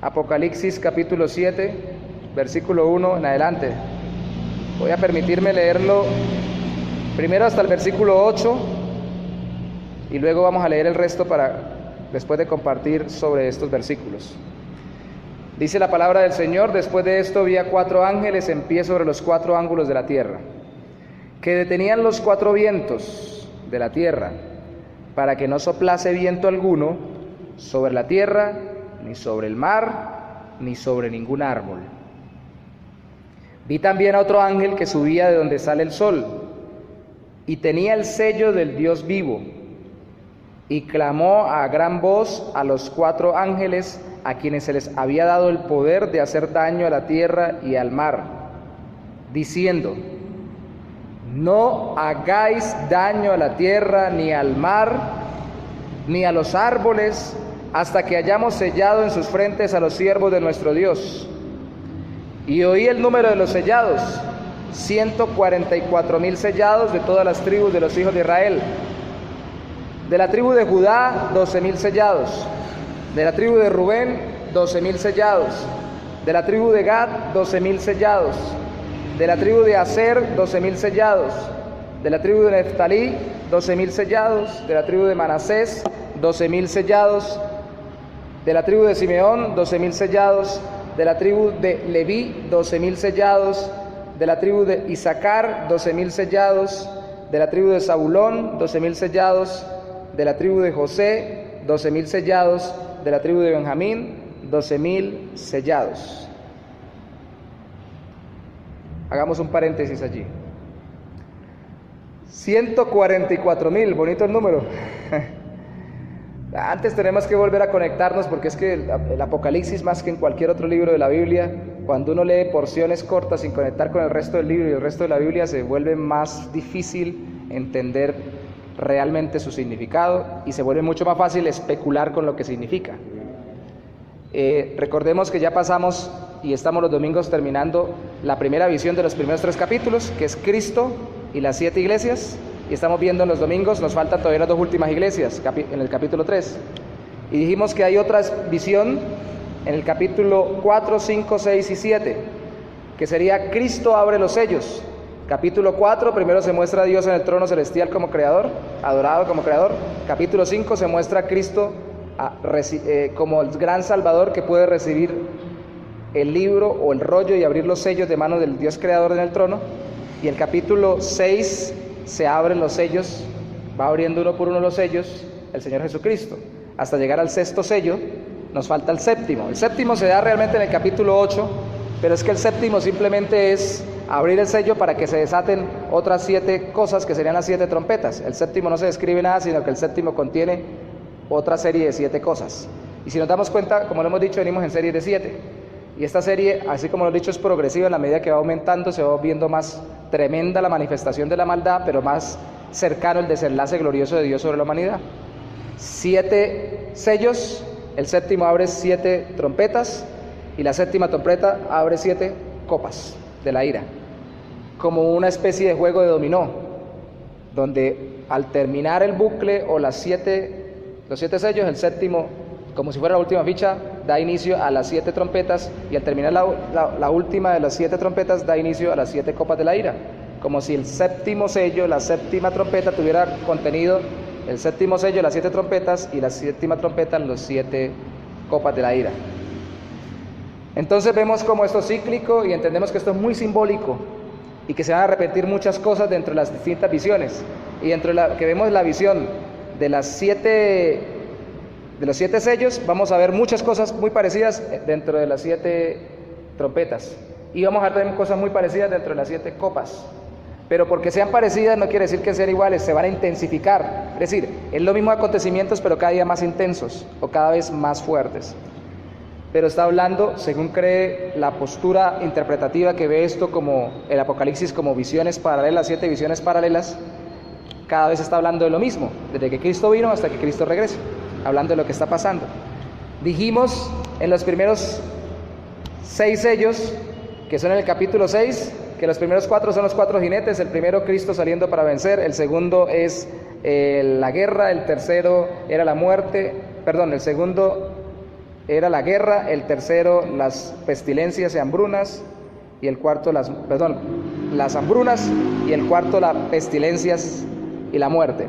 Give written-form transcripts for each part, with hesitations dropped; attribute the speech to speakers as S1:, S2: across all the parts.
S1: Apocalipsis capítulo 7, versículo 1 en adelante. Voy a permitirme leerlo primero hasta el versículo 8 y luego vamos a leer el resto después de compartir sobre estos versículos. Dice la palabra del Señor: después de esto vi a 4 ángeles en pie sobre los 4 ángulos de la tierra, que detenían los 4 vientos de la tierra, para que no soplase viento alguno sobre la tierra, ni sobre el mar, ni sobre ningún árbol. Vi también a otro ángel que subía de donde sale el sol, y tenía el sello del Dios vivo, y clamó a gran voz a los 4 ángeles a quienes se les había dado el poder de hacer daño a la tierra y al mar, diciendo: no hagáis daño a la tierra, ni al mar, ni a los árboles, hasta que hayamos sellado en sus frentes a los siervos de nuestro Dios. Y oí el número de los sellados: 144,000 sellados de todas las tribus de los hijos de Israel. De la tribu de Judá, 12,000 sellados. De la tribu de Rubén, 12,000 sellados. De la tribu de Gad, 12,000 sellados. De la tribu de Aser, 12,000 sellados. De la tribu de Neftalí, 12,000 sellados. De la tribu de Manasés, 12,000 sellados. De la tribu de Simeón, 12,000 sellados. De la tribu de Leví, 12,000 sellados. De la tribu de Isaacar, 12,000 sellados. De la tribu de Zabulón, 12,000 sellados. De la tribu de José, 12,000 sellados. De la tribu de Benjamín, 12,000 sellados. Hagamos un paréntesis allí. 144,000, bonito el número. Antes tenemos que volver a conectarnos, porque es que el Apocalipsis, más que en cualquier otro libro de la Biblia, cuando uno lee porciones cortas sin conectar con el resto del libro y el resto de la Biblia, se vuelve más difícil entender realmente su significado y se vuelve mucho más fácil especular con lo que significa. Recordemos que ya pasamos y estamos los domingos terminando la primera visión de los primeros 3 capítulos, que es Cristo y las 7 iglesias. Y estamos viendo en los domingos, nos faltan todavía las 2 últimas iglesias, en el capítulo 3. Y dijimos que hay otra visión en el capítulo 4, 5, 6 y 7, que sería Cristo abre los sellos. Capítulo 4, primero se muestra a Dios en el trono celestial como creador, adorado como creador. Capítulo 5 se muestra a Cristo como el gran Salvador que puede recibir el libro o el rollo y abrir los sellos de mano del Dios creador en el trono. Y el capítulo 6 se abren los sellos, va abriendo uno por uno los sellos el Señor Jesucristo, hasta llegar al 6º sello. Nos falta el 7º. El 7º se da realmente en el capítulo 8, pero es que el 7º simplemente es abrir el sello para que se desaten otras 7 cosas, que serían las 7 trompetas. El 7º no se describe nada, sino que el 7º contiene otra serie de 7 cosas. Y si nos damos cuenta, como lo hemos dicho, venimos en serie de 7. Y esta serie, así como lo he dicho, es progresiva. En la medida que va aumentando, se va viendo más tremenda la manifestación de la maldad, pero más cercano el desenlace glorioso de Dios sobre la humanidad. 7 sellos, el 7º abre 7 trompetas, y la 7ª trompeta abre 7 copas de la ira, como una especie de juego de dominó, donde al terminar el bucle o los 7 sellos, el 7º, como si fuera la última ficha, da inicio a las 7 trompetas, y al terminar la última de las 7 trompetas da inicio a las 7 copas de la ira, como si el 7º sello, la 7ª trompeta, tuviera contenido el 7º sello, las 7 trompetas, y la 7ª trompeta, los 7 copas de la ira. Entonces vemos como esto es cíclico y entendemos que esto es muy simbólico y que se van a repetir muchas cosas dentro de las distintas visiones. Y dentro de la que vemos la visión de los 7 sellos, vamos a ver muchas cosas muy parecidas dentro de las 7 trompetas. Y vamos a ver también cosas muy parecidas dentro de las 7 copas. Pero porque sean parecidas no quiere decir que sean iguales, se van a intensificar. Es decir, es lo mismo acontecimientos, pero cada día más intensos o cada vez más fuertes. Pero está hablando, según cree la postura interpretativa que ve esto como el Apocalipsis, como visiones paralelas, 7 visiones paralelas, cada vez está hablando de lo mismo, desde que Cristo vino hasta que Cristo regrese, hablando de lo que está pasando. Dijimos en los primeros 6 sellos, que son en el capítulo 6, que los primeros 4 son los 4 jinetes. El primero, Cristo saliendo para vencer; el segundo es la guerra; el tercero era la muerte, el segundo era la guerra, el tercero las pestilencias y hambrunas, y el cuarto las hambrunas, y el cuarto las pestilencias y la muerte.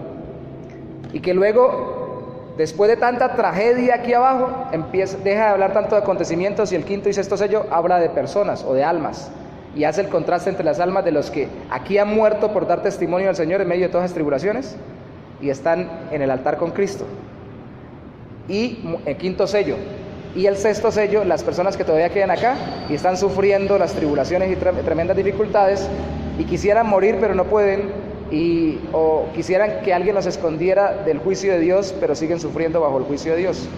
S1: Y que luego, después de tanta tragedia aquí abajo, deja de hablar tanto de acontecimientos, y el quinto y sexto sello habla de personas o de almas, y hace el contraste entre las almas de los que aquí han muerto por dar testimonio al Señor en medio de todas las tribulaciones y están en el altar con Cristo. Y el quinto sello y el sexto sello, las personas que todavía quedan acá y están sufriendo las tribulaciones y tremendas dificultades y quisieran morir pero no pueden, o quisieran que alguien los escondiera del juicio de Dios, pero siguen sufriendo bajo el juicio de Dios.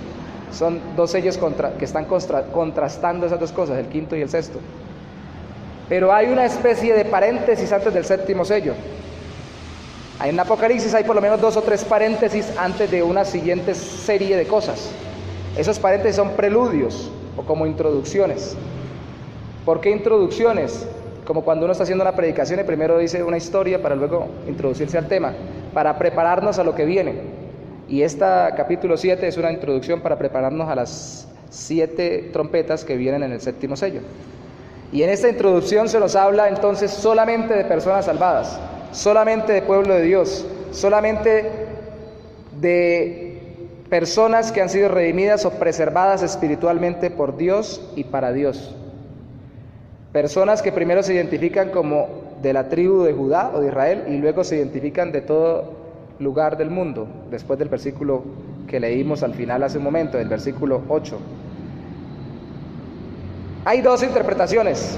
S1: Son dos sellos que están contrastando esas dos cosas, el quinto y el sexto. Pero hay una especie de paréntesis antes del séptimo sello. En Apocalipsis hay por lo menos 2 o 3 paréntesis antes de una siguiente serie de cosas. Esos paréntesis son preludios o como introducciones. ¿Por qué introducciones? Como cuando uno está haciendo una predicación y primero dice una historia para luego introducirse al tema, para prepararnos a lo que viene. Y capítulo 7 es una introducción para prepararnos a las 7 trompetas que vienen en el séptimo sello. Y en esta introducción se nos habla entonces solamente de personas salvadas, solamente de pueblo de Dios, solamente de personas que han sido redimidas o preservadas espiritualmente por Dios y para Dios. Personas que primero se identifican como de la tribu de Judá o de Israel y luego se identifican de todo lugar del mundo, después del versículo que leímos al final hace un momento, del versículo 8. Hay 2 interpretaciones,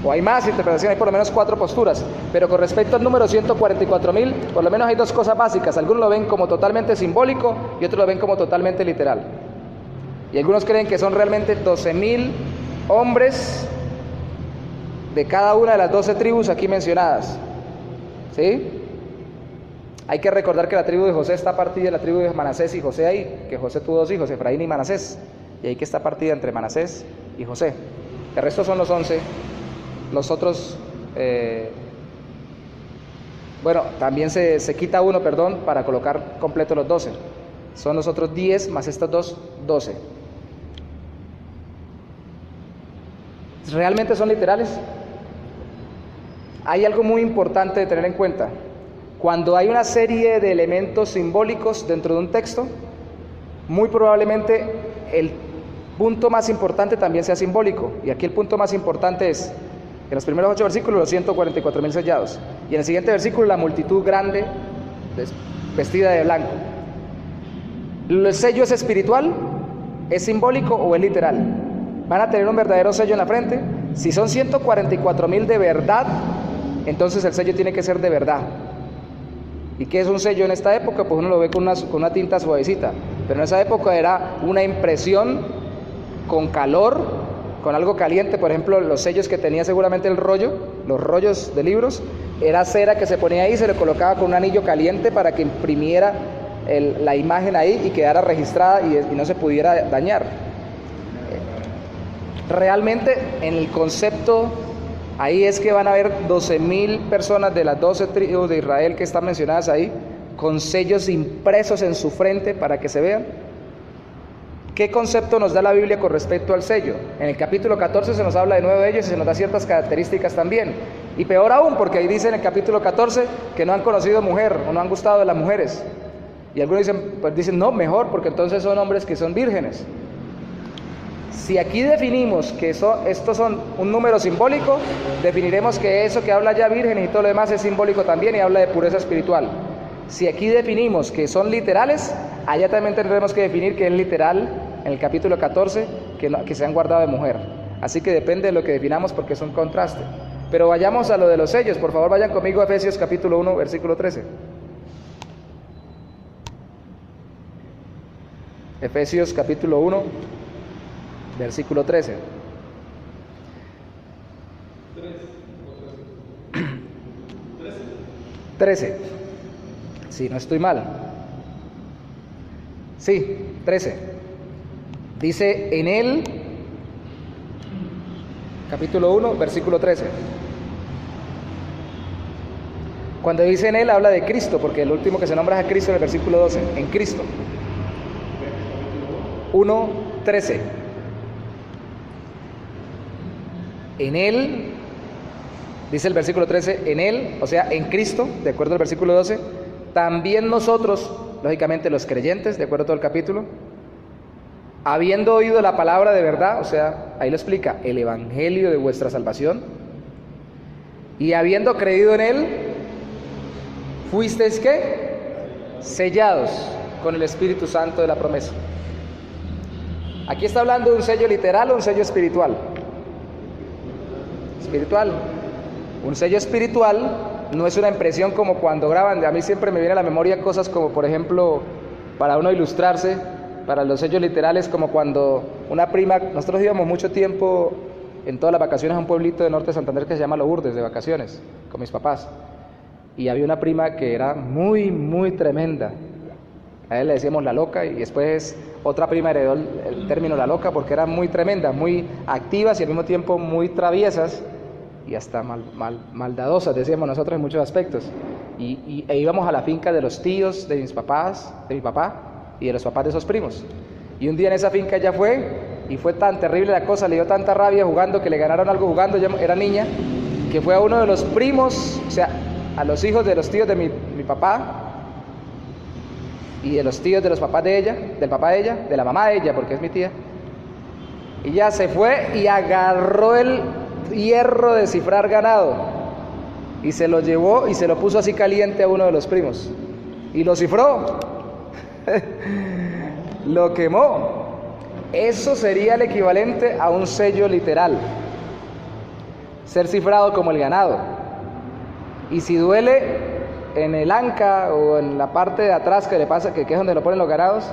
S1: o hay más interpretaciones, hay por lo menos 4 posturas, pero con respecto al número 144.000, por lo menos hay 2 cosas básicas. Algunos lo ven como totalmente simbólico y otros lo ven como totalmente literal. Y algunos creen que son realmente 12.000 hombres de cada una de las 12 tribus aquí mencionadas. ¿Sí? Hay que recordar que la tribu de José está partida de la tribu de Manasés y José ahí, que José tuvo 2 hijos, Efraín y Manasés, y ahí que está partida entre Manasés y José. El resto son los 11. Los otros, también se quita uno, para colocar completo los 12. Son los otros 10 más estos 2, 12. ¿Realmente son literales? Hay algo muy importante de tener en cuenta. Cuando hay una serie de elementos simbólicos dentro de un texto, muy probablemente el punto más importante también sea simbólico. Y aquí el punto más importante es, en los primeros 8 versículos, los 144.000 sellados. Y en el siguiente versículo, la multitud grande, vestida de blanco. ¿El sello es espiritual? ¿Es simbólico o es literal? ¿Van a tener un verdadero sello en la frente? Si son 144.000 de verdad, entonces el sello tiene que ser de verdad. ¿Y qué es un sello en esta época? Pues uno lo ve con una tinta suavecita. Pero en esa época era una impresión con calor, con algo caliente. Por ejemplo, los sellos que tenía seguramente el rollo, los rollos de libros, era cera que se ponía ahí, se le colocaba con un anillo caliente para que imprimiera la imagen ahí y quedara registrada y no se pudiera dañar. Realmente en el concepto ahí es que van a haber 12.000 personas de las 12 tribus de Israel que están mencionadas ahí, con sellos impresos en su frente para que se vean. ¿Qué concepto nos da la Biblia con respecto al sello? En el capítulo 14 se nos habla de 9 de ellos y se nos da ciertas características también. Y peor aún, porque ahí dice en el capítulo 14 que no han conocido mujer o no han gustado de las mujeres. Y algunos dicen no, mejor, porque entonces son hombres que son vírgenes. Si aquí definimos que estos son un número simbólico, definiremos que eso que habla ya vírgenes y todo lo demás es simbólico también y habla de pureza espiritual. Si aquí definimos que son literales, allá también tendremos que definir que es literal en el capítulo 14 que se han guardado de mujer. Así que depende de lo que definamos porque es un contraste. Pero vayamos a lo de los sellos. Por favor, vayan conmigo a Efesios capítulo 1, versículo 13. Efesios capítulo 1, versículo 13. 13. Sí, no estoy mal. Sí, 13. Dice en él, capítulo 1, versículo 13. Cuando dice en él, habla de Cristo, porque el último que se nombra es a Cristo en el versículo 12, en Cristo. 1:13. En Él, dice el versículo 13, en Él, o sea, en Cristo, de acuerdo al versículo 12, también nosotros, lógicamente los creyentes, de acuerdo a todo el capítulo, habiendo oído la palabra de verdad, o sea, ahí lo explica, el evangelio de vuestra salvación, y habiendo creído en Él, fuisteis ¿qué? Sellados con el Espíritu Santo de la promesa. Aquí está hablando de un sello literal o un sello espiritual. Espiritual. Un sello espiritual no es una impresión como cuando graban. A mí siempre me viene a la memoria cosas como, por ejemplo, para uno ilustrarse, para los sellos literales, como cuando una prima, nosotros íbamos mucho tiempo en todas las vacaciones a un pueblito de norte de Santander que se llama Lourdes, de vacaciones, con mis papás. Y había una prima que era muy, muy tremenda. A ella le decíamos la loca, y después otra prima heredó el término la loca porque eran muy tremendas, muy activas y al mismo tiempo muy traviesas y hasta maldadosas, decíamos nosotros en muchos aspectos. E íbamos a la finca de los tíos de mis papás, de mi papá y de los papás de esos primos. Y un día en esa finca ella fue, y fue tan terrible la cosa, le dio tanta rabia jugando, que le ganaron algo jugando, ella era niña, que fue a uno de los primos, o sea, a los hijos de los tíos de mi papá, y de los tíos de los papás de ella, del papá de ella, de la mamá de ella, porque es mi tía. Y ya se fue y agarró el hierro de cifrar ganado y se lo llevó y se lo puso así caliente a uno de los primos y lo cifró. Lo quemó. Eso sería el equivalente a un sello literal, ser cifrado como el ganado. Y si duele en el anca o en la parte de atrás que le pasa, que es donde lo ponen los ganados,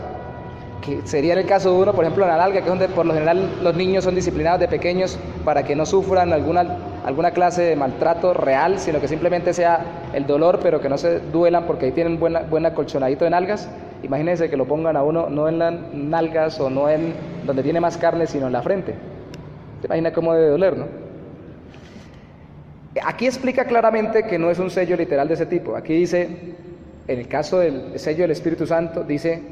S1: que sería en el caso de uno, por ejemplo, en la nalga, que es donde por lo general los niños son disciplinados de pequeños para que no sufran alguna clase de maltrato real, sino que simplemente sea el dolor, pero que no se duelan porque ahí tienen buena colchonadito de nalgas. Imagínense que lo pongan a uno no en las nalgas o no en donde tiene más carne, sino en la frente. ¿Se imagina cómo debe doler, no? Aquí explica claramente que no es un sello literal de ese tipo. Aquí dice, en el caso del sello del Espíritu Santo, dice,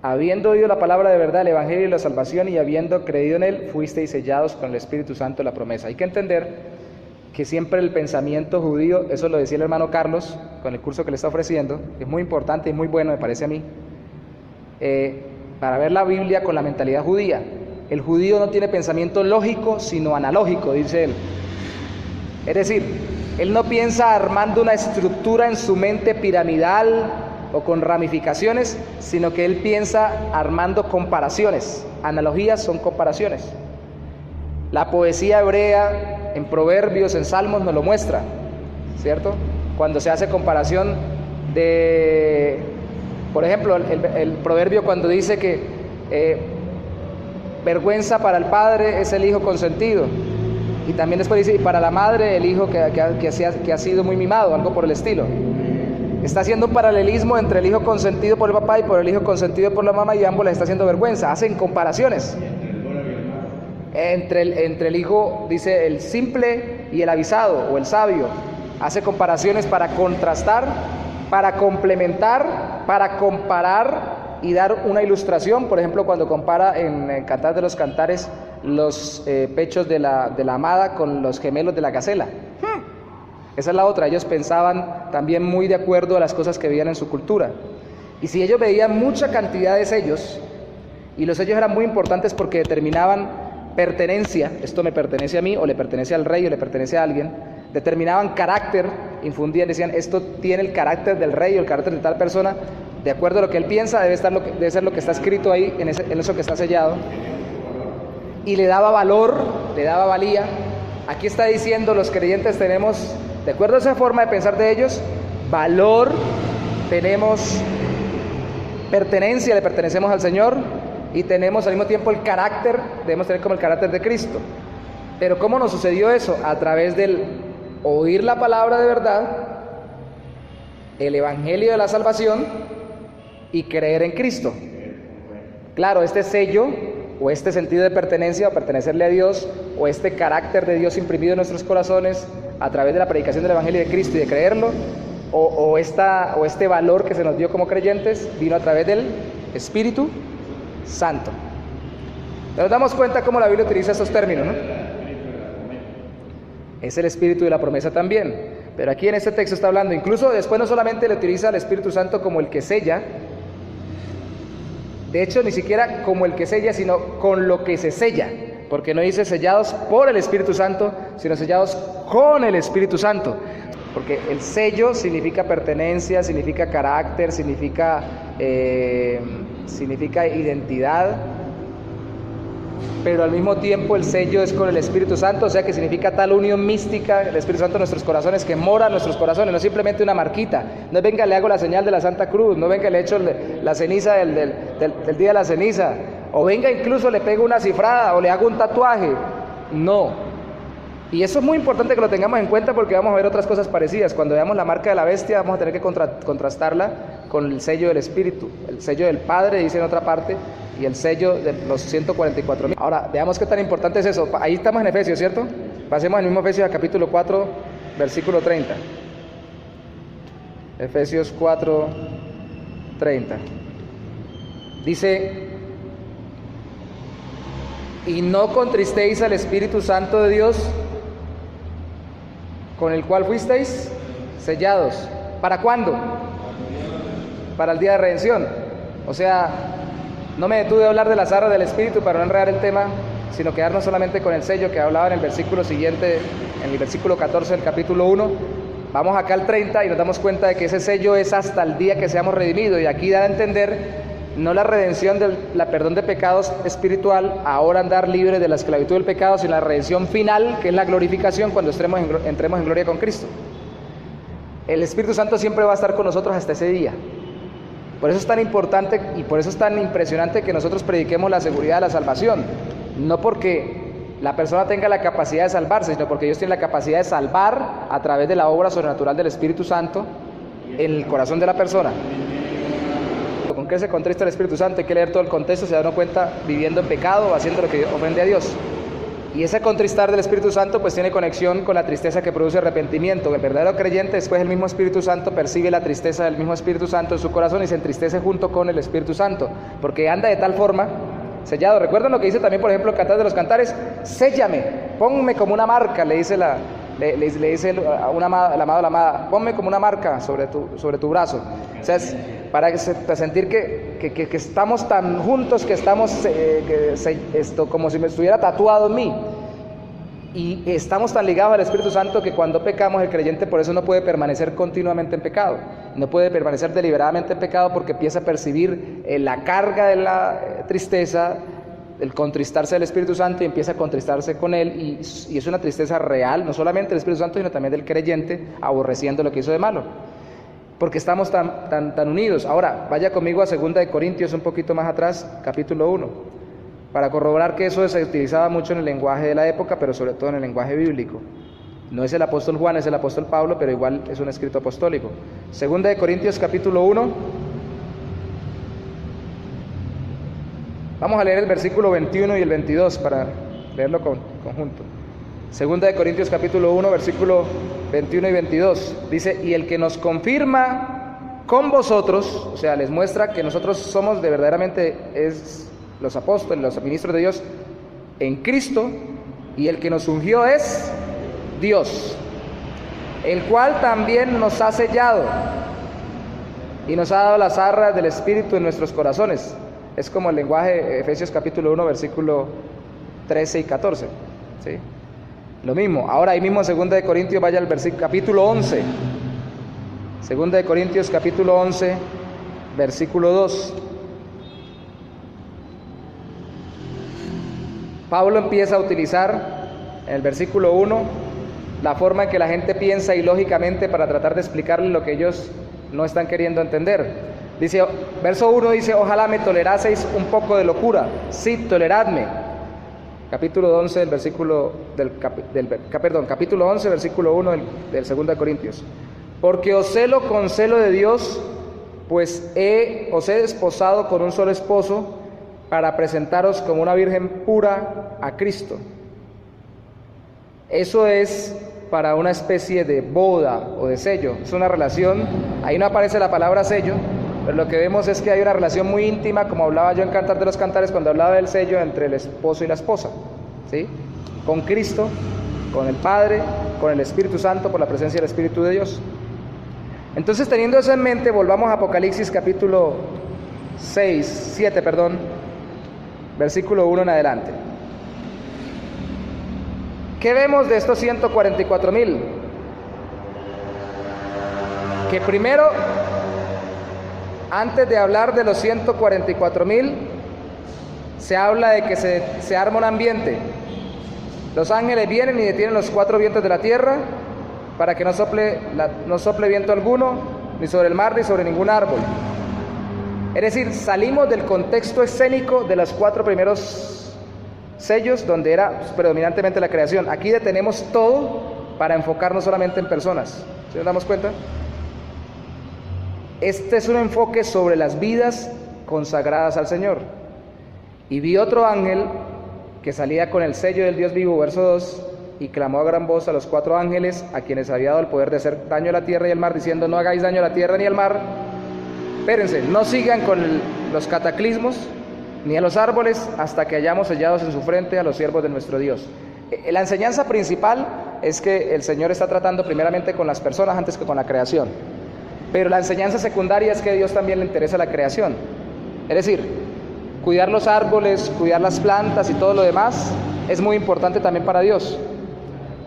S1: habiendo oído la palabra de verdad, el evangelio y la salvación, y habiendo creído en él, fuisteis sellados con el Espíritu Santo de la promesa. Hay que entender que siempre el pensamiento judío, eso lo decía el hermano Carlos con el curso que le está ofreciendo, es muy importante y muy bueno, me parece a mí, para ver la Biblia con la mentalidad judía. El judío no tiene pensamiento lógico, sino analógico, dice él. Es decir, él no piensa armando una estructura en su mente piramidal o con ramificaciones, sino que él piensa armando comparaciones. Analogías son comparaciones. La poesía hebrea en Proverbios, en Salmos nos lo muestra, ¿cierto? Cuando se hace comparación de, por ejemplo, el proverbio cuando dice que vergüenza para el padre es el hijo consentido. Y también después dice, y para la madre el hijo que ha sido muy mimado, algo por el estilo. Está haciendo un paralelismo entre el hijo consentido por el papá y por el hijo consentido por la mamá, y ambos les está haciendo vergüenza. Hacen comparaciones. Entre el hijo, dice, el simple y el avisado, o el sabio. Hace comparaciones para contrastar, para complementar, para comparar y dar una ilustración. Por ejemplo, cuando compara en Cantar de los Cantares los pechos de la amada con los gemelos de la gacela. Esa es la otra. Ellos pensaban también muy de acuerdo a las cosas que veían en su cultura. Y si ellos veían mucha cantidad de sellos, y los sellos eran muy importantes porque determinaban pertenencia, esto me pertenece a mí, o le pertenece al rey, o le pertenece a alguien, determinaban carácter, infundían, decían, esto tiene el carácter del rey o el carácter de tal persona, de acuerdo a lo que él piensa, debe ser lo que está escrito ahí, en eso que está sellado. Y le daba valor, le daba valía. Aquí está diciendo, los creyentes tenemos, de acuerdo a esa forma de pensar de ellos, valor, tenemos pertenencia, le pertenecemos al Señor, y tenemos al mismo tiempo el carácter, debemos tener como el carácter de Cristo. Pero ¿cómo nos sucedió eso? A través del oír la palabra de verdad, el evangelio de la salvación, y creer en Cristo. Claro, este sello, o este sentido de pertenencia, o pertenecerle a Dios, o este carácter de Dios imprimido en nuestros corazones a través de la predicación del evangelio de Cristo y de creerlo, o este valor que se nos dio como creyentes, vino a través del Espíritu Santo. Nos damos cuenta cómo la Biblia utiliza estos términos, ¿no? Es el Espíritu de la promesa también. Pero aquí en este texto está hablando, incluso después no solamente le utiliza al Espíritu Santo como el que sella, de hecho ni siquiera como el que sella, sino con lo que se sella, porque no dice sellados por el Espíritu Santo, sino sellados con el Espíritu Santo, porque el sello significa pertenencia, significa carácter, significa identidad, pero al mismo tiempo el sello es con el Espíritu Santo, o sea que significa tal unión mística, el Espíritu Santo en nuestros corazones, que mora en nuestros corazones, no simplemente una marquita. No venga, le hago la señal de la Santa Cruz, no venga, le echo la ceniza del día de la ceniza, o venga, incluso le pego una cifrada, o le hago un tatuaje. No. Y eso es muy importante que lo tengamos en cuenta, porque vamos a ver otras cosas parecidas. Cuando veamos la marca de la bestia, vamos a tener que contrastarla con el sello del Espíritu, el sello del Padre, dice en otra parte, y el sello de los 144.000. Ahora, veamos qué tan importante es eso. Ahí estamos en Efesios, ¿cierto? Pasemos al mismo Efesios, capítulo 4, versículo 30. Efesios 4, 30. Dice: y no contristéis al Espíritu Santo de Dios, con el cual fuisteis sellados. ¿Para cuándo? Para el día de redención. O sea, no me detuve a hablar de las arras del Espíritu para no enredar el tema, sino quedarnos solamente con el sello que hablaba en el versículo siguiente, en el versículo 14 del capítulo 1. Vamos acá al 30 y nos damos cuenta de que ese sello es hasta el día que seamos redimidos. Y aquí da a entender no la redención la perdón de pecados espiritual, ahora andar libre de la esclavitud del pecado, sino la redención final, que es la glorificación cuando entremos en gloria con Cristo. El Espíritu Santo siempre va a estar con nosotros hasta ese día. Por eso es tan importante y por eso es tan impresionante que nosotros prediquemos la seguridad de la salvación. No porque la persona tenga la capacidad de salvarse, sino porque Dios tiene la capacidad de salvar a través de la obra sobrenatural del Espíritu Santo en el corazón de la persona. ¿Con qué se contrista el Espíritu Santo? Hay que leer todo el contexto, se da uno cuenta viviendo en pecado, haciendo lo que ofende a Dios. Y ese contristar del Espíritu Santo pues tiene conexión con la tristeza que produce arrepentimiento. El verdadero creyente, después el mismo Espíritu Santo percibe la tristeza del mismo Espíritu Santo en su corazón y se entristece junto con el Espíritu Santo, porque anda de tal forma sellado. ¿Recuerdan lo que dice también, por ejemplo, el Cantar de los Cantares? Séllame, ponme como una marca, le dice la amado, la amada, ponme como una marca sobre tu brazo. O sea, es para sentir que estamos tan juntos, que estamos como si me estuviera tatuado en mí. Y estamos tan ligados al Espíritu Santo que cuando pecamos, el creyente por eso no puede permanecer continuamente en pecado. No puede permanecer deliberadamente en pecado, porque empieza a percibir la carga de la tristeza, el contristarse del Espíritu Santo, y empieza a contristarse con él, y es una tristeza real, no solamente del Espíritu Santo, sino también del creyente, aborreciendo lo que hizo de malo, porque estamos tan unidos. Ahora, vaya conmigo a 2 de Corintios, un poquito más atrás, capítulo 1, para corroborar que eso se utilizaba mucho en el lenguaje de la época, pero sobre todo en el lenguaje bíblico. No es el apóstol Juan, es el apóstol Pablo, pero igual es un escrito apostólico. 2 de Corintios, capítulo 1, vamos a leer el versículo 21 y el 22 para leerlo conjunto. 2 de Corintios capítulo 1, versículo 21 y 22. Dice: y el que nos confirma con vosotros, o sea, les muestra que nosotros somos de verdaderamente los apóstoles, los ministros de Dios en Cristo, y el que nos ungió es Dios, el cual también nos ha sellado y nos ha dado las arras del Espíritu en nuestros corazones. Es como el lenguaje Efesios capítulo 1, versículo 13 y 14. ¿Sí? Lo mismo. Ahora ahí mismo en 2 de Corintios, vaya al capítulo 11. 2 de Corintios capítulo 11, versículo 2. Pablo empieza a utilizar en el versículo 1 la forma en que la gente piensa ilógicamente para tratar de explicarle lo que ellos no están queriendo entender. Dice, verso 1 dice: ojalá me toleraseis un poco de locura. Sí, toleradme. Capítulo 11, capítulo 11, versículo 1 del 2 de Corintios. Porque os celo con celo de Dios, pues os he desposado con un solo esposo, para presentaros como una virgen pura a Cristo. Eso es para una especie de boda o de sello. Es una relación, ahí no aparece la palabra sello, pero lo que vemos es que hay una relación muy íntima, como hablaba yo en Cantar de los Cantares, cuando hablaba del sello entre el esposo y la esposa, ¿sí? Con Cristo, con el Padre, con el Espíritu Santo, por la presencia del Espíritu de Dios. Entonces, teniendo eso en mente, volvamos a Apocalipsis capítulo 7, versículo 1 en adelante. ¿Qué vemos de estos 144,000? Que primero, antes de hablar de los 144,000, se habla de que se arma un ambiente. Los ángeles vienen y detienen los 4 vientos de la tierra para que no sople viento alguno, ni sobre el mar, ni sobre ningún árbol. Es decir, salimos del contexto escénico de los 4 primeros sellos, donde era predominantemente la creación. Aquí detenemos todo para enfocarnos solamente en personas. ¿Sí nos damos cuenta? Este es un enfoque sobre las vidas consagradas al Señor. Y vi otro ángel que salía con el sello del Dios vivo, verso 2, y clamó a gran voz a los 4 ángeles, a quienes había dado el poder de hacer daño a la tierra y al mar, diciendo: no hagáis daño a la tierra ni al mar. Espérense, no sigan con los cataclismos ni a los árboles hasta que hayamos sellados en su frente a los siervos de nuestro Dios. La enseñanza principal es que el Señor está tratando primeramente con las personas antes que con la creación. Pero la enseñanza secundaria es que a Dios también le interesa la creación. Es decir, cuidar los árboles, cuidar las plantas y todo lo demás es muy importante también para Dios.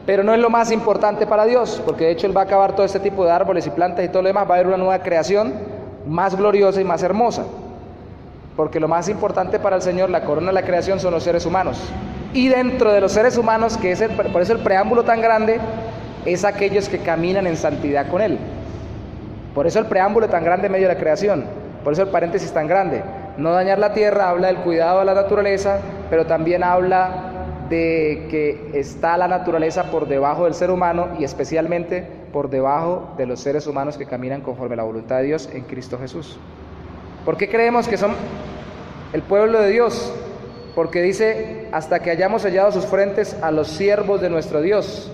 S1: Pero no es lo más importante para Dios, porque de hecho Él va a acabar todo este tipo de árboles y plantas y todo lo demás. Va a haber una nueva creación más gloriosa y más hermosa. Porque lo más importante para el Señor, la corona de la creación, son los seres humanos. Y dentro de los seres humanos, que es por eso el preámbulo tan grande, es aquellos que caminan en santidad con Él. Por eso el preámbulo tan grande en medio de la creación, por eso el paréntesis tan grande. No dañar la tierra habla del cuidado de la naturaleza, pero también habla de que está la naturaleza por debajo del ser humano y especialmente por debajo de los seres humanos que caminan conforme a la voluntad de Dios en Cristo Jesús. ¿Por qué creemos que son el pueblo de Dios? Porque dice: hasta que hayamos sellado sus frentes a los siervos de nuestro Dios.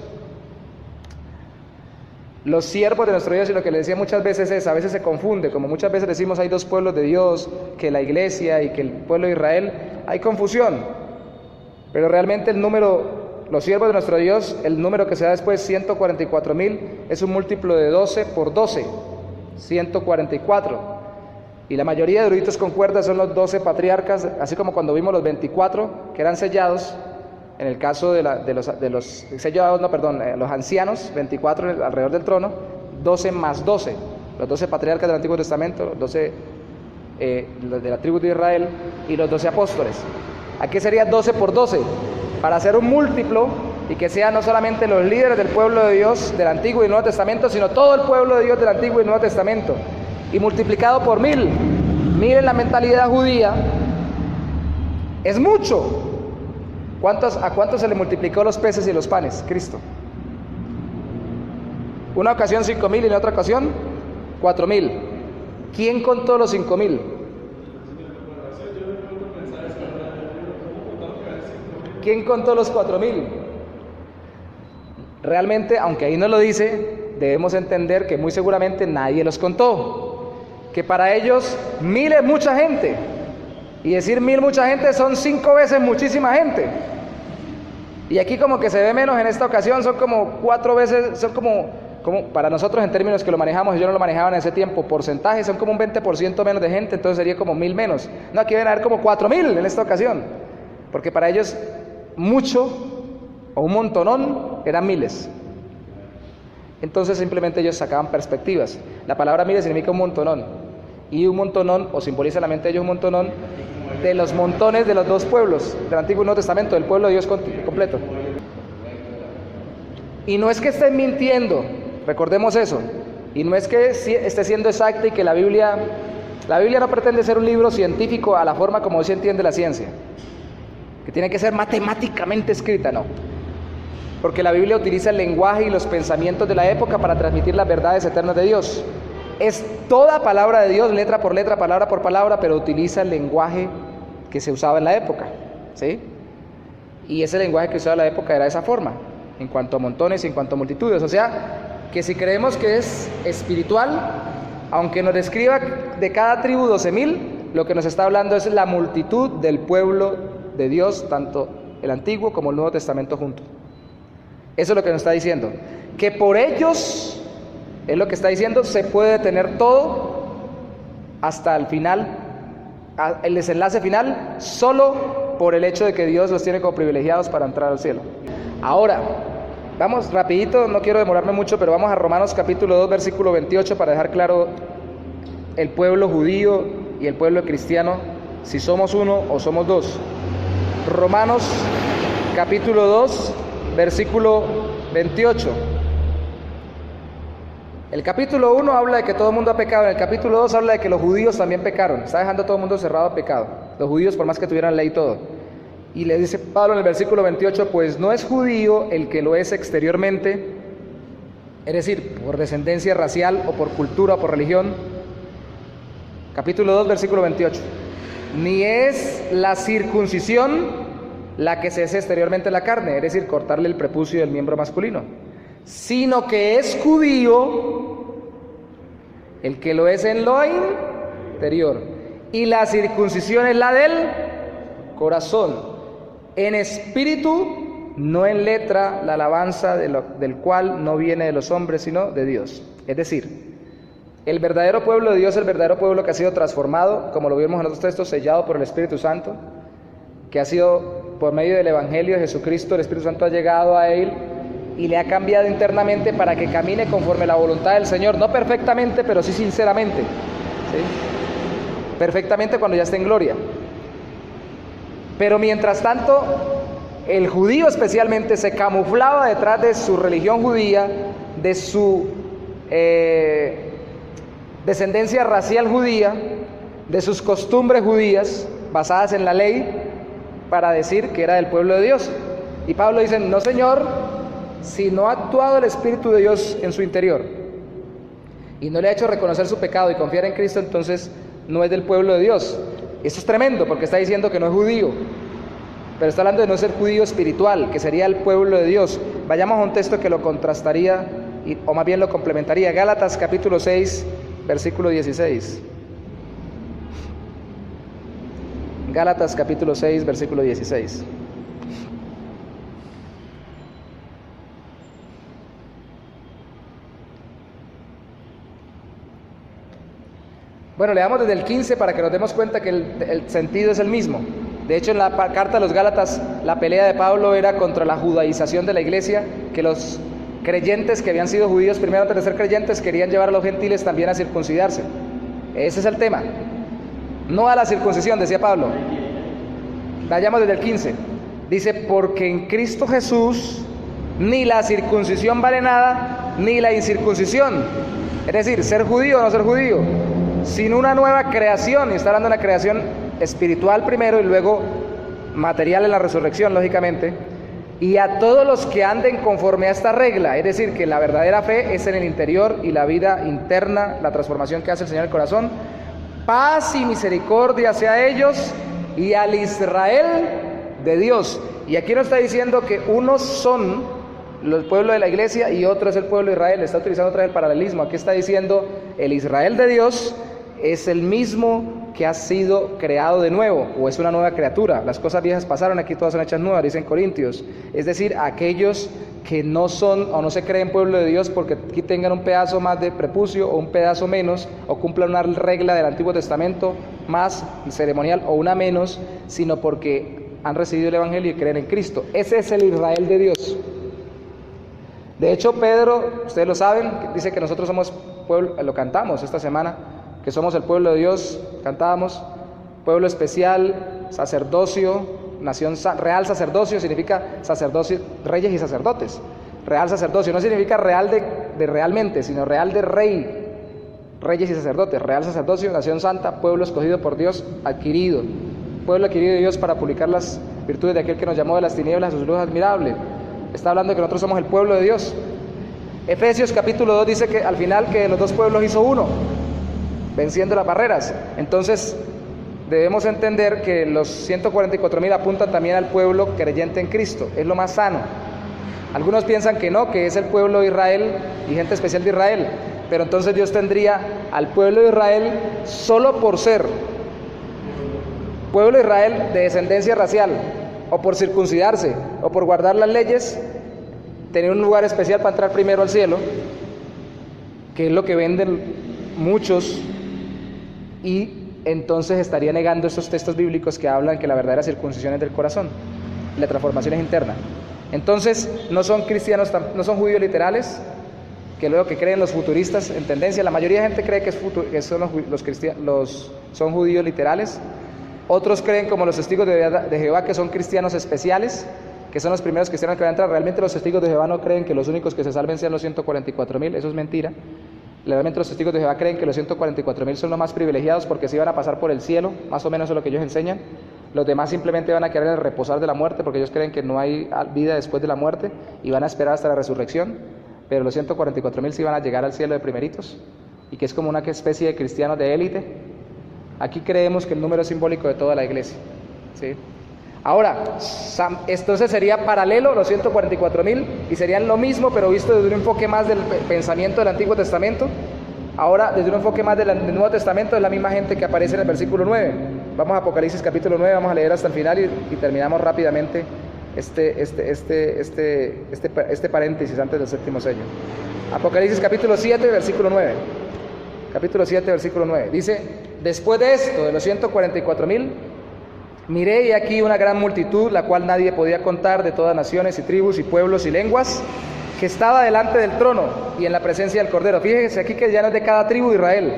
S1: Los siervos de nuestro Dios, y lo que le decía muchas veces es, a veces se confunde, como muchas veces decimos hay 2 pueblos de Dios, que la iglesia y que el pueblo de Israel, hay confusión, pero realmente el número, los siervos de nuestro Dios, el número que se da después, 144,000, es un múltiplo de 12 por 12, 144, y la mayoría de eruditos concuerdan, son los 12 patriarcas, así como cuando vimos los 24 que eran sellados. En el caso de los sellados, los ancianos, 24 alrededor del trono, 12 más 12, los 12 patriarcas del Antiguo Testamento, los 12 los de la tribu de Israel y los 12 apóstoles. Aquí sería 12 por 12, para hacer un múltiplo y que sean no solamente los líderes del pueblo de Dios del Antiguo y Nuevo Testamento, sino todo el pueblo de Dios del Antiguo y Nuevo Testamento, y multiplicado por 1000. Miren la mentalidad judía, es mucho. ¿A cuántos se le multiplicó los peces y los panes? Cristo. Una ocasión 5,000 y en otra ocasión 4,000. ¿Quién contó los 5,000? ¿Quién contó los 4,000? Realmente, aunque ahí no lo dice, debemos entender que muy seguramente nadie los contó. Que para ellos 1000 es mucha gente. Y decir 1000 mucha gente son 5 veces muchísima gente. Y aquí como que se ve menos en esta ocasión, son como 4 veces, son como para nosotros en términos que lo manejamos, yo no lo manejaba en ese tiempo, porcentaje, son como un 20% menos de gente, entonces sería como 1000 menos. No, aquí deben haber como 4,000 en esta ocasión, porque para ellos mucho o un montonón eran miles. Entonces simplemente ellos sacaban perspectivas. La palabra miles significa un montonón, y un montonón, o simboliza en la mente de ellos un montonón, de los montones de los 2 pueblos, del Antiguo y Nuevo Testamento, del pueblo de Dios completo. Y no es que estén mintiendo, recordemos eso, y no es que esté siendo exacta y que la Biblia no pretende ser un libro científico a la forma como hoy se entiende la ciencia, que tiene que ser matemáticamente escrita, no. Porque la Biblia utiliza el lenguaje y los pensamientos de la época para transmitir las verdades eternas de Dios. Es toda palabra de Dios, letra por letra, palabra por palabra, pero utiliza el lenguaje que se usaba en la época, ¿sí? Y ese lenguaje que se usaba en la época era de esa forma, en cuanto a montones y en cuanto a multitudes. O sea, que si creemos que es espiritual, aunque nos describa de cada tribu 12,000, lo que nos está hablando es la multitud del pueblo de Dios, tanto el Antiguo como el Nuevo Testamento juntos. Eso es lo que nos está diciendo, que por ellos, es lo que está diciendo, se puede tener todo hasta el final, el desenlace final, solo por el hecho de que Dios los tiene como privilegiados para entrar al cielo. Ahora, vamos rapidito, no quiero demorarme mucho, pero vamos a Romanos capítulo 2, versículo 28, para dejar claro el pueblo judío y el pueblo cristiano, si somos uno o somos dos. Romanos capítulo 2, versículo 28. El capítulo 1 habla de que todo el mundo ha pecado, en el capítulo 2 habla de que los judíos también pecaron, está dejando a todo el mundo cerrado a pecado, los judíos por más que tuvieran ley y todo. Y le dice Pablo en el versículo 28, pues no es judío el que lo es exteriormente, es decir, por descendencia racial o por cultura o por religión. Capítulo 2, versículo 28. Ni es la circuncisión la que se hace exteriormente la carne, es decir, cortarle el prepucio del miembro masculino, sino que es judío el que lo es en lo interior, y la circuncisión es la del corazón, en espíritu, no en letra, la alabanza del cual no viene de los hombres, sino de Dios. Es decir, el verdadero pueblo de Dios, el verdadero pueblo que ha sido transformado, como lo vimos en otros textos, sellado por el Espíritu Santo, que ha sido por medio del Evangelio de Jesucristo, el Espíritu Santo ha llegado a él y le ha cambiado internamente para que camine conforme a la voluntad del Señor, no perfectamente, pero sí sinceramente, ¿sí? Perfectamente cuando ya esté en gloria. Pero mientras tanto, el judío especialmente se camuflaba detrás de su religión judía, de su descendencia racial judía, de sus costumbres judías basadas en la ley, para decir que era del pueblo de Dios. Y Pablo dice, no señor, si no ha actuado el Espíritu de Dios en su interior y no le ha hecho reconocer su pecado y confiar en Cristo, entonces no es del pueblo de Dios. Eso es tremendo porque está diciendo que no es judío, pero está hablando de no ser judío espiritual, que sería el pueblo de Dios. Vayamos a un texto que lo contrastaría, o más bien lo complementaría. Gálatas capítulo 6, versículo 16. Gálatas capítulo 6, versículo 16. Bueno, leamos desde el 15 para que nos demos cuenta que el sentido es el mismo. De hecho, en la carta a los Gálatas, la pelea de Pablo era contra la judaización de la iglesia, que los creyentes que habían sido judíos primero antes de ser creyentes querían llevar a los gentiles también a circuncidarse. Ese es el tema. No a la circuncisión, decía Pablo. Vayamos desde el 15. Dice, porque en Cristo Jesús ni la circuncisión vale nada, ni la incircuncisión. Es decir, ser judío o no ser judío, sino una nueva creación. Y está hablando de una creación espiritual primero y luego material en la resurrección, lógicamente. Y a todos los que anden conforme a esta regla, es decir, que la verdadera fe es en el interior y la vida interna, la transformación que hace el Señor en el corazón. Paz y misericordia hacia ellos y al Israel de Dios. Y aquí no está diciendo que unos son el pueblo de la iglesia y otro es el pueblo de Israel. Está utilizando otra vez el paralelismo. Aquí está diciendo el Israel de Dios es el mismo que ha sido creado de nuevo, o es una nueva criatura. Las cosas viejas pasaron, aquí todas son hechas nuevas, dicen Corintios. Es decir, aquellos que no son o no se creen pueblo de Dios porque aquí tengan un pedazo más de prepucio o un pedazo menos, o cumplan una regla del Antiguo Testamento más ceremonial o una menos, sino porque han recibido el Evangelio y creen en Cristo. Ese es el Israel de Dios. De hecho, Pedro, ustedes lo saben, dice que nosotros somos pueblo, lo cantamos esta semana, que somos el pueblo de Dios, cantábamos, pueblo especial, sacerdocio, nación real. Sacerdocio significa sacerdocio, reyes y sacerdotes. Real sacerdocio no significa real de realmente, sino real de rey, reyes y sacerdotes. Real sacerdocio, nación santa, pueblo escogido por Dios, adquirido, pueblo adquirido de Dios para publicar las virtudes de aquel que nos llamó de las tinieblas a su luz admirable. Está hablando de que nosotros somos el pueblo de Dios. Efesios capítulo 2 dice que al final que los dos pueblos hizo uno, venciendo las barreras. Entonces debemos entender que los 144,000 apuntan también al pueblo creyente en Cristo. Es lo más sano. Algunos piensan que no, que es el pueblo de Israel y gente especial de Israel. pero entonces Dios tendría al pueblo de Israel solo por ser pueblo de Israel de descendencia racial, o por circuncidarse, o por guardar las leyes, tener un lugar especial para entrar primero al cielo, que es lo que venden muchos, y entonces estaría negando estos textos bíblicos que hablan que la verdadera circuncisión es del corazón, la transformación es interna. Entonces no son cristianos, no son judíos literales, que luego que creen los futuristas en tendencia. La mayoría de gente cree que son judíos literales. Otros creen, como los testigos de Jehová, que son cristianos especiales, que son los primeros cristianos que van a entrar. Realmente los testigos de Jehová no creen que los únicos que se salven sean los 144,000, eso es mentira. Realmente los testigos de Jehová creen que los 144,000 son los más privilegiados porque sí van a pasar por el cielo, más o menos es lo que ellos enseñan. Los demás simplemente van a quedar en el reposar de la muerte porque ellos creen que no hay vida después de la muerte y van a esperar hasta la resurrección. Pero los 144,000 sí van a llegar al cielo de primeritos, y que es como una especie de cristianos de élite. Aquí creemos que el número es simbólico de toda la iglesia, ¿sí? Ahora, entonces sería paralelo los 144,000 y serían lo mismo, pero visto desde un enfoque más del pensamiento del Antiguo Testamento. Ahora, desde un enfoque más del Nuevo Testamento, es la misma gente que aparece en el versículo 9. Vamos a Apocalipsis capítulo 9, vamos a leer hasta el final y terminamos rápidamente este paréntesis antes del séptimo sello. Apocalipsis capítulo 7, versículo 9. Capítulo 7, versículo 9. Dice: después de esto, de los 144,000, miré y aquí una gran multitud, la cual nadie podía contar, de todas naciones y tribus y pueblos y lenguas, que estaba delante del trono y en la presencia del Cordero. Fíjense aquí que ya no es de cada tribu de Israel,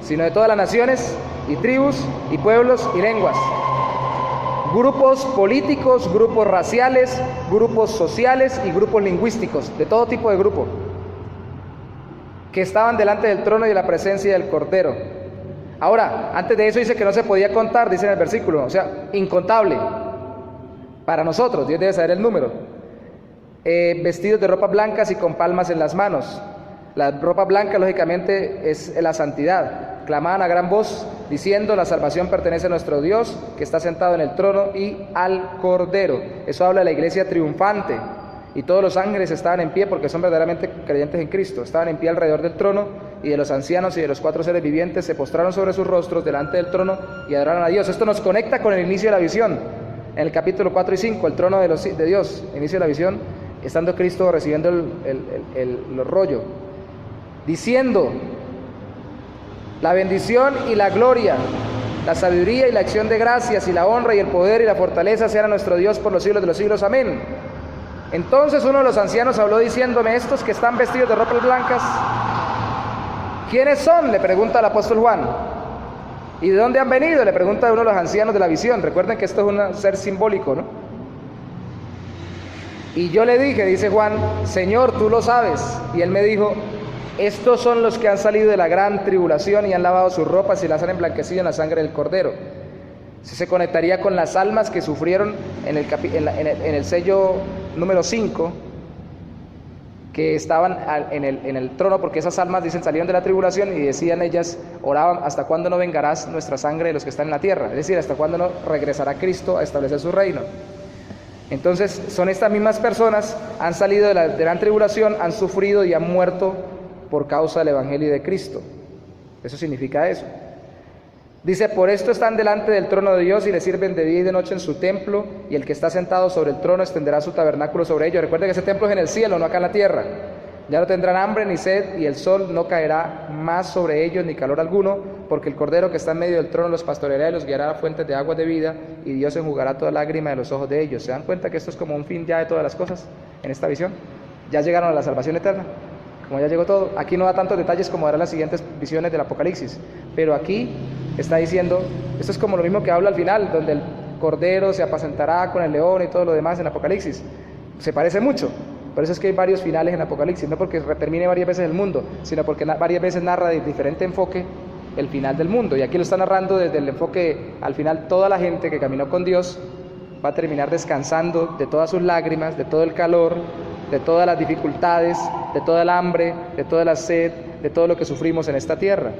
S1: sino de todas las naciones y tribus y pueblos y lenguas. Grupos políticos, grupos raciales, grupos sociales y grupos lingüísticos, de todo tipo de grupo, que estaban delante del trono y de la presencia del Cordero. Ahora, antes de eso dice que no se podía contar, dice en el versículo, o sea, incontable. Para nosotros, Dios debe saber el número. Vestidos de ropas blancas y con palmas en las manos. La ropa blanca, lógicamente, es la santidad. Clamaban a gran voz, diciendo: la salvación pertenece a nuestro Dios, que está sentado en el trono, y al Cordero. Eso habla de la iglesia triunfante. Y todos los ángeles estaban en pie, porque son verdaderamente creyentes en Cristo. Estaban en pie alrededor del trono, y de los ancianos y de los 4 seres vivientes se postraron sobre sus rostros delante del trono y adoraron a Dios. Esto nos conecta con el inicio de la visión. En el capítulo 4 y 5, el trono de Dios, inicio de la visión, estando Cristo recibiendo el rollo, diciendo: la bendición y la gloria, la sabiduría y la acción de gracias y la honra y el poder y la fortaleza sean a nuestro Dios por los siglos de los siglos. Amén. Entonces uno de los ancianos habló diciéndome: estos que están vestidos de ropas blancas, ¿quiénes son?, le pregunta el apóstol Juan. ¿Y de dónde han venido?, le pregunta uno de los ancianos de la visión. Recuerden que esto es un ser simbólico, ¿no? Y yo le dije, dice Juan: Señor, tú lo sabes. Y él me dijo: estos son los que han salido de la gran tribulación y han lavado sus ropas y las han emblanquecido en la sangre del Cordero. Se conectaría con las almas que sufrieron en el sello número 5, que estaban en el trono, porque esas almas, dicen, salieron de la tribulación y decían ellas, oraban: ¿hasta cuándo no vengarás nuestra sangre de los que están en la tierra? Es decir, ¿hasta cuándo no regresará Cristo a establecer su reino? Entonces son estas mismas personas, han salido de la gran tribulación, han sufrido y han muerto por causa del Evangelio de Cristo. Eso significa eso. Dice: por esto están delante del trono de Dios y le sirven de día y de noche en su templo, y el que está sentado sobre el trono extenderá su tabernáculo sobre ellos. Recuerden que ese templo es en el cielo, no acá en la tierra. Ya no tendrán hambre ni sed, y el sol no caerá más sobre ellos, ni calor alguno, porque el Cordero que está en medio del trono los pastoreará y los guiará a fuentes de aguas de vida, y Dios enjugará toda lágrima de los ojos de ellos. ¿Se dan cuenta que esto es como un fin ya de todas las cosas en esta visión? Ya llegaron a la salvación eterna, como ya llegó todo. Aquí no da tantos detalles como darán las siguientes visiones del Apocalipsis, pero aquí está diciendo, esto es como lo mismo que habla al final, donde el Cordero se apacentará con el león y todo lo demás en Apocalipsis. Se parece mucho. Por eso es que hay varios finales en Apocalipsis, no porque termine varias veces el mundo, sino porque varias veces narra de diferente enfoque el final del mundo. Y aquí lo está narrando desde el enfoque, al final toda la gente que caminó con Dios va a terminar descansando de todas sus lágrimas, de todo el calor, de todas las dificultades, de toda el hambre, de toda la sed, de todo lo que sufrimos en esta tierra.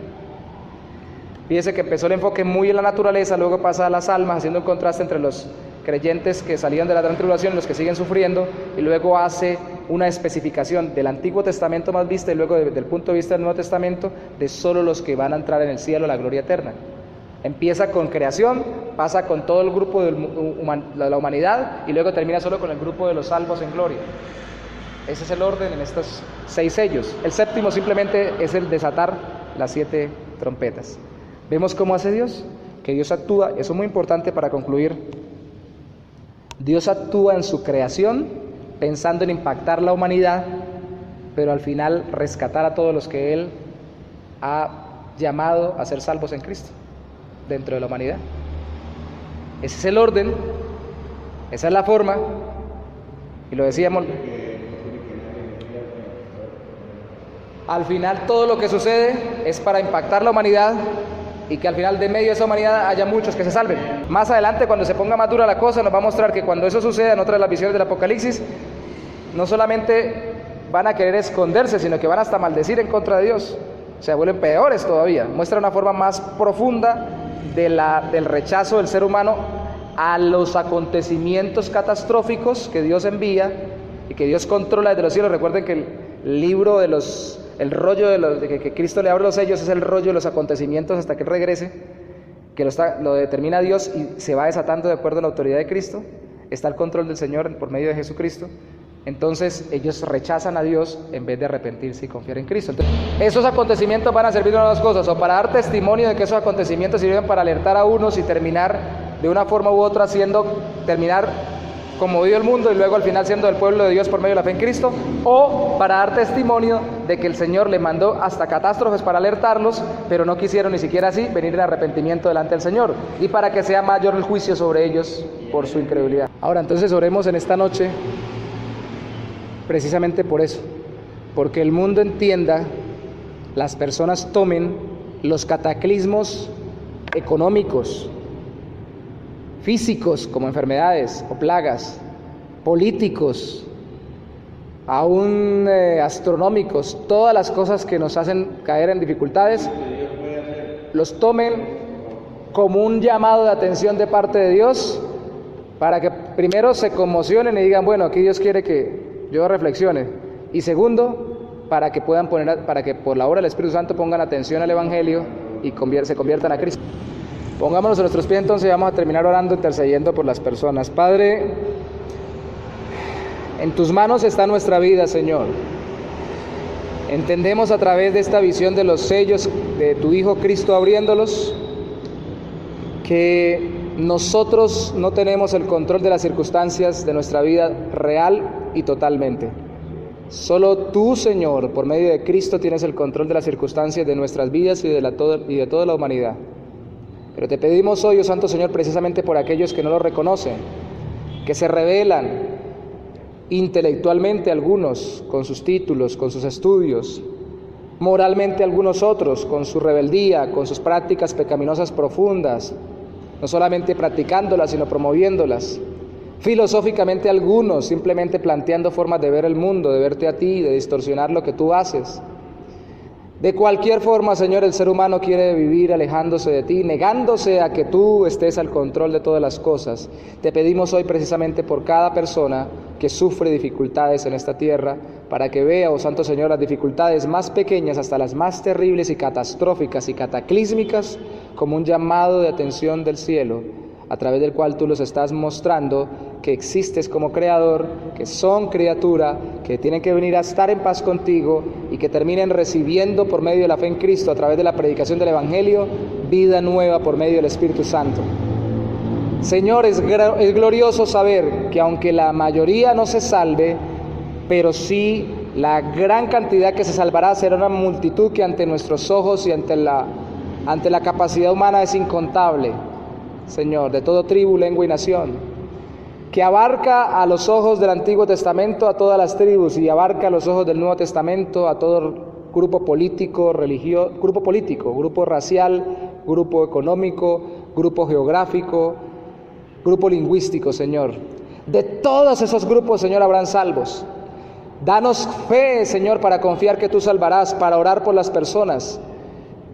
S1: Fíjese que empezó el enfoque muy en la naturaleza, luego pasa a las almas, haciendo un contraste entre los creyentes que salieron de la gran tribulación y los que siguen sufriendo, y luego hace una especificación del Antiguo Testamento más vista y luego del punto de vista del Nuevo Testamento de solo los que van a entrar en el cielo a la gloria eterna. Empieza con creación, pasa con todo el grupo de la humanidad y luego termina solo con el grupo de los salvos en gloria. Ese es el orden en estos 6 sellos. El séptimo simplemente es el desatar las 7 trompetas. ¿Vemos cómo hace Dios? Que Dios actúa, eso es muy importante para concluir. Dios actúa en su creación pensando en impactar la humanidad, pero al final rescatar a todos los que Él ha llamado a ser salvos en Cristo, dentro de la humanidad. Ese es el orden, esa es la forma, y lo decíamos. Al final todo lo que sucede es para impactar la humanidad y que al final de medio de esa humanidad haya muchos que se salven. Más adelante, cuando se ponga más dura la cosa, nos va a mostrar que cuando eso suceda en otra de las visiones del Apocalipsis, no solamente van a querer esconderse, sino que van hasta maldecir en contra de Dios. O sea, vuelven peores todavía. Muestra una forma más profunda del rechazo del ser humano a los acontecimientos catastróficos que Dios envía y que Dios controla desde los cielos. Recuerden que el libro de el rollo de que Cristo le abre los sellos es el rollo de los acontecimientos hasta que Él regrese, que lo determina Dios y se va desatando de acuerdo a la autoridad de Cristo. Está el control del Señor por medio de Jesucristo. Entonces ellos rechazan a Dios en vez de arrepentirse y confiar en Cristo. Entonces, esos acontecimientos van a servir de una de dos cosas: o para dar testimonio de que esos acontecimientos sirven para alertar a unos y terminar de una forma u otra terminar como vive el mundo y luego al final siendo del pueblo de Dios por medio de la fe en Cristo, o para dar testimonio de que el Señor le mandó hasta catástrofes para alertarlos, pero no quisieron ni siquiera así venir en arrepentimiento delante del Señor, y para que sea mayor el juicio sobre ellos por su incredulidad. Ahora, entonces oremos en esta noche precisamente por eso, porque el mundo entienda, las personas tomen los cataclismos económicos, físicos como enfermedades o plagas, políticos, aún astronómicos, todas las cosas que nos hacen caer en dificultades, los tomen como un llamado de atención de parte de Dios, para que primero se conmocionen y digan, bueno, aquí Dios quiere que yo reflexione, y segundo, para que puedan para que por la obra del Espíritu Santo pongan atención al Evangelio y se conviertan a Cristo. Pongámonos a nuestros pies entonces y vamos a terminar orando, intercediendo por las personas. Padre, en tus manos está nuestra vida, Señor. Entendemos a través de esta visión de los sellos de tu Hijo Cristo abriéndolos, que nosotros no tenemos el control de las circunstancias de nuestra vida real y totalmente. Solo tú, Señor, por medio de Cristo, tienes el control de las circunstancias de nuestras vidas y de toda la humanidad. Pero te pedimos hoy, oh Santo Señor, precisamente por aquellos que no lo reconocen, que se rebelan intelectualmente algunos con sus títulos, con sus estudios, moralmente algunos otros con su rebeldía, con sus prácticas pecaminosas profundas, no solamente practicándolas, sino promoviéndolas. Filosóficamente algunos simplemente planteando formas de ver el mundo, de verte a ti, de distorsionar lo que tú haces. De cualquier forma, Señor, el ser humano quiere vivir alejándose de ti, negándose a que tú estés al control de todas las cosas. Te pedimos hoy precisamente por cada persona que sufre dificultades en esta tierra, para que vea, oh Santo Señor, las dificultades más pequeñas hasta las más terribles y catastróficas y cataclísmicas como un llamado de atención del cielo, a través del cual tú los estás mostrando que existes como creador, que son criatura, que tienen que venir a estar en paz contigo y que terminen recibiendo por medio de la fe en Cristo, a través de la predicación del Evangelio, vida nueva por medio del Espíritu Santo. Señor, es glorioso saber que aunque la mayoría no se salve, pero sí la gran cantidad que se salvará será una multitud que ante nuestros ojos y ante la capacidad humana es incontable, Señor, de todo tribu, lengua y nación, que abarca a los ojos del Antiguo Testamento a todas las tribus y abarca a los ojos del Nuevo Testamento a todo grupo político, grupo racial, grupo económico, grupo geográfico, grupo lingüístico, Señor. De todos esos grupos, Señor, habrán salvos. Danos fe, Señor, para confiar que tú salvarás, para orar por las personas.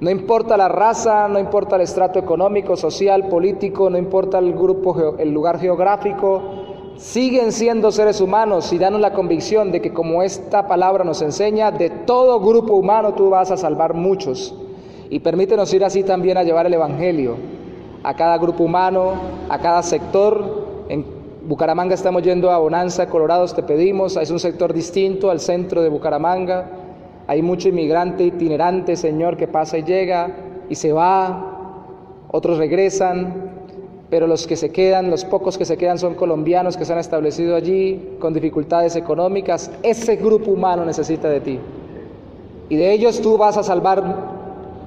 S1: No importa la raza, no importa el estrato económico, social, político, no importa el grupo, el lugar geográfico, siguen siendo seres humanos y danos la convicción de que, como esta palabra nos enseña, de todo grupo humano tú vas a salvar muchos. Y permítenos ir así también a llevar el Evangelio a cada grupo humano, a cada sector. En Bucaramanga estamos yendo a Bonanza, Colorado, te pedimos, es un sector distinto al centro de Bucaramanga. Hay mucho inmigrante itinerante, Señor, que pasa y llega y se va, otros regresan, pero los que se quedan, los pocos que se quedan son colombianos que se han establecido allí con dificultades económicas. Ese grupo humano necesita de ti. Y de ellos tú vas a salvar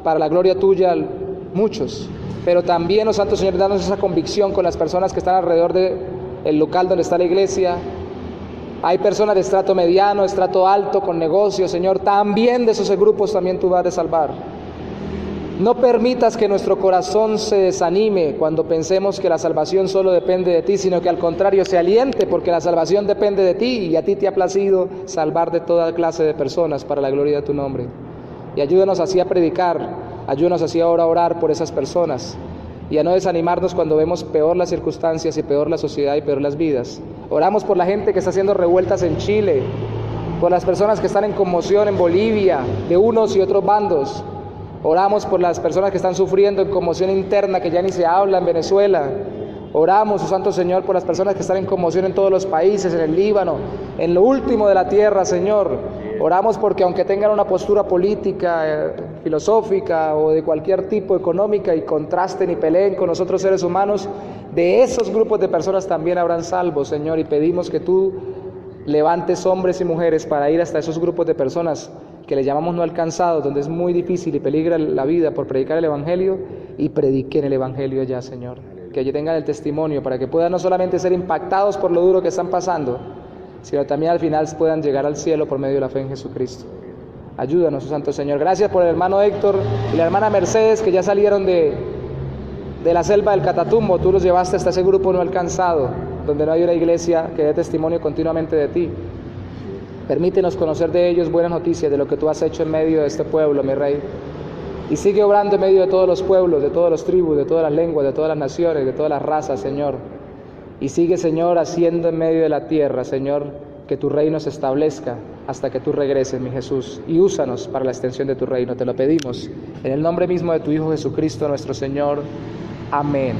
S1: para la gloria tuya muchos. Pero también, oh Santo Señor, danos esa convicción con las personas que están alrededor del local donde está la iglesia. Hay personas de estrato mediano, estrato alto, con negocios, Señor. También de esos grupos también tú vas a salvar. No permitas que nuestro corazón se desanime cuando pensemos que la salvación solo depende de ti, sino que al contrario se aliente, porque la salvación depende de ti y a ti te ha placido salvar de toda clase de personas para la gloria de tu nombre. Y ayúdanos así a predicar, ayúdanos así ahora a orar por esas personas y a no desanimarnos cuando vemos peor las circunstancias y peor la sociedad y peor las vidas. Oramos por la gente que está haciendo revueltas en Chile, por las personas que están en conmoción en Bolivia, de unos y otros bandos. Oramos por las personas que están sufriendo en conmoción interna, que ya ni se habla en Venezuela. Oramos, oh Santo Señor, por las personas que están en conmoción en todos los países, en el Líbano, en lo último de la tierra, Señor. Oramos porque aunque tengan una postura política, filosófica o de cualquier tipo económica y contrasten y peleen con nosotros seres humanos, de esos grupos de personas también habrán salvos, Señor, y pedimos que tú levantes hombres y mujeres para ir hasta esos grupos de personas que le llamamos no alcanzados, donde es muy difícil y peligra la vida por predicar el Evangelio, y prediquen el Evangelio allá, Señor. Que allí tengan el testimonio para que puedan no solamente ser impactados por lo duro que están pasando, sino también al final puedan llegar al cielo por medio de la fe en Jesucristo. Ayúdanos, oh Santo Señor. Gracias por el hermano Héctor y la hermana Mercedes, que ya salieron de la selva del Catatumbo. Tú los llevaste hasta ese grupo no alcanzado, donde no hay una iglesia que dé testimonio continuamente de ti. Permítenos conocer de ellos buenas noticias de lo que tú has hecho en medio de este pueblo, mi Rey. Y sigue obrando en medio de todos los pueblos, de todas las tribus, de todas las lenguas, de todas las naciones, de todas las razas, Señor. Y sigue, Señor, haciendo en medio de la tierra, Señor, que tu reino se establezca hasta que tú regreses, mi Jesús. Y úsanos para la extensión de tu reino, te lo pedimos. En el nombre mismo de tu Hijo Jesucristo, nuestro Señor. Amén.